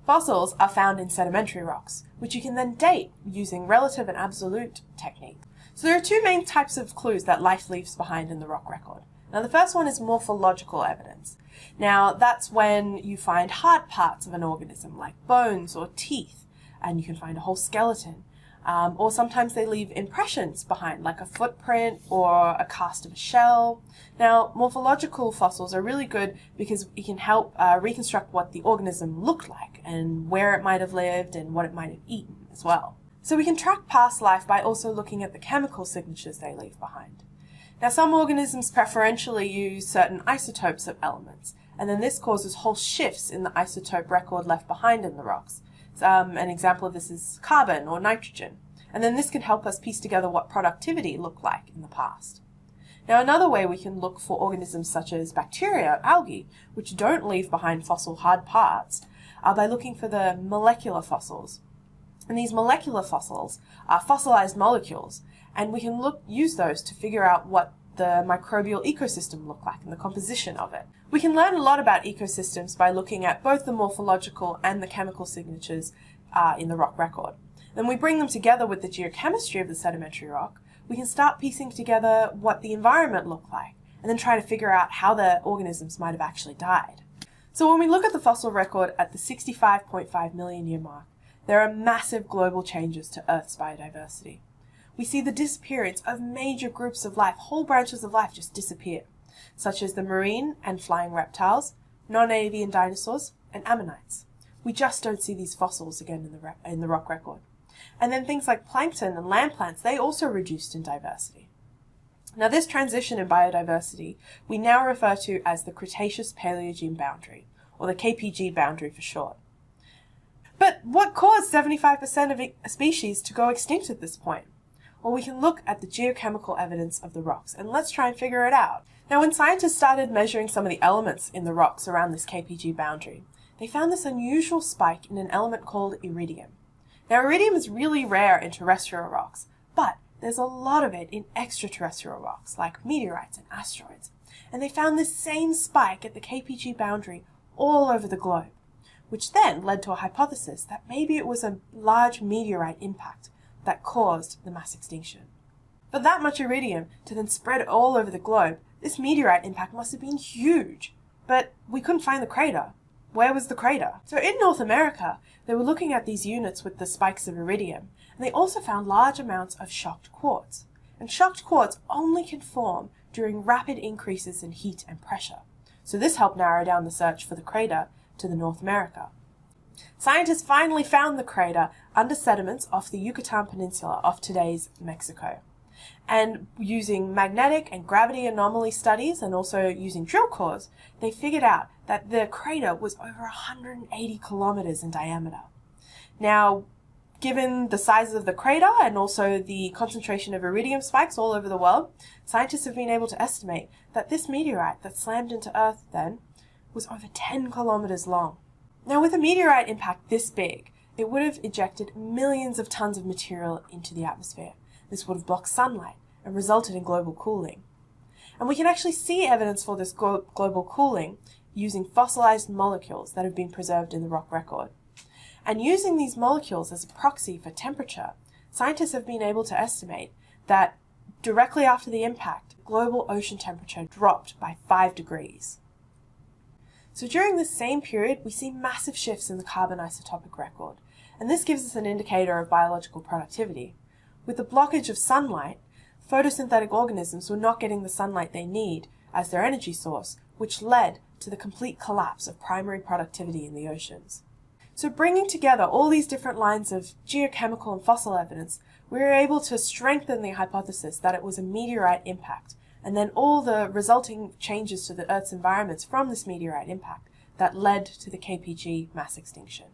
Fossils are found in sedimentary rocks, which you can then date using relative and absolute techniques. So there are two main types of clues that life leaves behind in the rock record. Now the first one is morphological evidence. Now that's when you find hard parts of an organism like bones or teeth, and you can find a whole skeleton. Or sometimes they leave impressions behind, like a footprint or a cast of a shell. Now, morphological fossils are really good because it can help reconstruct what the organism looked like and where it might have lived and what it might have eaten as well. So we can track past life by also looking at the chemical signatures they leave behind. Now, some organisms preferentially use certain isotopes of elements, and then this causes whole shifts in the isotope record left behind in the rocks. An example of this is carbon or nitrogen, and then this can help us piece together what productivity looked like in the past. Now another way we can look for organisms such as bacteria, algae, which don't leave behind fossil hard parts, are by looking for the molecular fossils. And these molecular fossils are fossilized molecules, and we can use those to figure out what the microbial ecosystem look like and the composition of it. We can learn a lot about ecosystems by looking at both the morphological and the chemical signatures in the rock record. Then we bring them together with the geochemistry of the sedimentary rock. We can start piecing together what the environment looked like and then try to figure out how the organisms might have actually died. So when we look at the fossil record at the 65.5 million year mark, there are massive global changes to Earth's biodiversity. We see the disappearance of major groups of life, whole branches of life just disappear, such as the marine and flying reptiles, non-avian dinosaurs, and ammonites. We just don't see these fossils again in the rock record. And then things like plankton and land plants, they also reduced in diversity. Now this transition in biodiversity we now refer to as the Cretaceous Paleogene boundary, or the KPG boundary for short. But what caused 75% of species to go extinct at this point? Well, we can look at the geochemical evidence of the rocks, and let's try and figure it out. Now, when scientists started measuring some of the elements in the rocks around this KPG boundary, they found this unusual spike in an element called iridium. Now, iridium is really rare in terrestrial rocks, but there's a lot of it in extraterrestrial rocks, like meteorites and asteroids. And they found this same spike at the KPG boundary all over the globe, which then led to a hypothesis that maybe it was a large meteorite impact that caused the mass extinction. For that much iridium to then spread all over the globe, this meteorite impact must have been huge. But we couldn't find the crater. Where was the crater? So in North America, they were looking at these units with the spikes of iridium, and they also found large amounts of shocked quartz. And shocked quartz only can form during rapid increases in heat and pressure. So this helped narrow down the search for the crater to the North America. Scientists finally found the crater under sediments off the Yucatan Peninsula of today's Mexico. And using magnetic and gravity anomaly studies and also using drill cores, they figured out that the crater was over 180 kilometers in diameter. Now, given the size of the crater and also the concentration of iridium spikes all over the world, scientists have been able to estimate that this meteorite that slammed into Earth then was over 10 kilometers long. Now, with a meteorite impact this big, it would have ejected millions of tons of material into the atmosphere. This would have blocked sunlight and resulted in global cooling. And we can actually see evidence for this global cooling using fossilized molecules that have been preserved in the rock record. And using these molecules as a proxy for temperature, scientists have been able to estimate that directly after the impact, global ocean temperature dropped by 5 degrees. So during this same period, we see massive shifts in the carbon isotopic record, and this gives us an indicator of biological productivity. With the blockage of sunlight, photosynthetic organisms were not getting the sunlight they need as their energy source, which led to the complete collapse of primary productivity in the oceans. So bringing together all these different lines of geochemical and fossil evidence, we were able to strengthen the hypothesis that it was a meteorite impact, and then all the resulting changes to the Earth's environments from this meteorite impact that led to the KPG mass extinction.